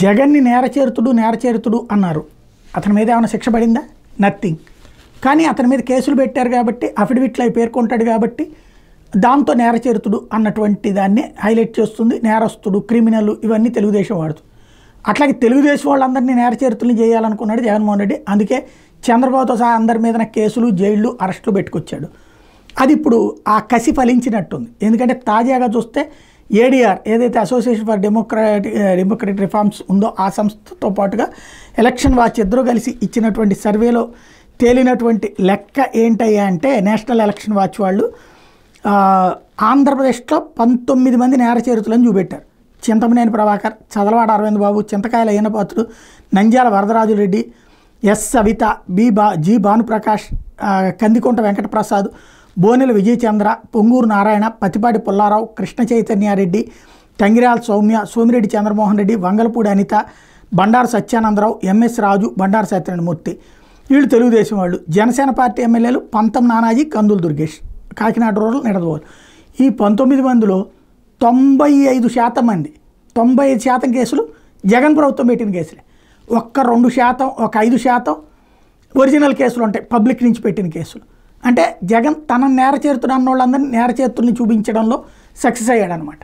జగన్ని నేరచేరుతుడు అన్నారు. అతని మీద ఏమైనా శిక్ష పడిందా? నథింగ్. కానీ అతని మీద కేసులు పెట్టారు కాబట్టి, అఫిడవిట్లు అవి పేర్కొంటాడు కాబట్టి దాంతో నేరచేరుతుడు అన్నటువంటి దాన్ని హైలైట్ చేస్తుంది. నేరస్తుడు, క్రిమినల్ ఇవన్నీ తెలుగుదేశం వాడుతుంది. అట్లాగే తెలుగుదేశం వాళ్ళందరినీ నేరచేరుతుల్ని చేయాలనుకున్నాడు జగన్మోహన్ రెడ్డి. అందుకే చంద్రబాబుతో సహా అందరి మీద కేసులు, జైళ్ళు, అరెస్టులు పెట్టుకొచ్చాడు. అది ఇప్పుడు ఆ కసి ఫలించినట్టుంది. ఎందుకంటే తాజాగా చూస్తే ఏడీఆర్ ఏదైతే అసోసియేషన్ ఫర్ డెమోక్రటిక్ రిఫార్మ్స్ ఉందో ఆ సంస్థతో పాటుగా ఎలక్షన్ వాచ్ ఇద్దరు కలిసి ఇచ్చినటువంటి సర్వేలో తేలినటువంటి లెక్క ఏంటయ్యా అంటే, నేషనల్ ఎలక్షన్ వాచ్ వాళ్ళు ఆంధ్రప్రదేశ్లో 19 మంది నేరచేరుతులని చూపెట్టారు. Chintamaneni Prabhakar, Chadalavada Aravind Babu, Chintakayala Ayyannapatrudu, Nandyala Varadaraju Reddy, S Savitha, G Bhanuprakash, Kandikonda Venkataprasad, Bonela Vijayachandra, Ponguru Narayana, Pattipati Pullarao, Krishna Chaitanyareddy, Tangirala Soumya, Somireddy Chandramohan Reddy, Vangalapudi Anitha, Bandaru Satyanandarao, MS Raju, Bandaru Satyanarayanamurthy, వీళ్ళు తెలుగుదేశం వాళ్ళు. జనసేన పార్టీ ఎమ్మెల్యేలు పంతం నానాజీ, కందులు దుర్గేష్, కాకినాడ రూరల్, నిడదవోలు. ఈ 19 మందిలో 95% మంది, 95% కేసులు జగన్ ప్రభుత్వం పెట్టిన కేసులే. ఒక్క 2%, ఒక 5% ఒరిజినల్ కేసులు ఉంటాయి, పబ్లిక్ నుంచి పెట్టిన కేసులు. అంటే జగన్ తన నేరచేరుతున్న వాళ్ళందరినీ నేరచేరుతుల్ని చూపించడంలో సక్సెస్ అయ్యాడనమాట.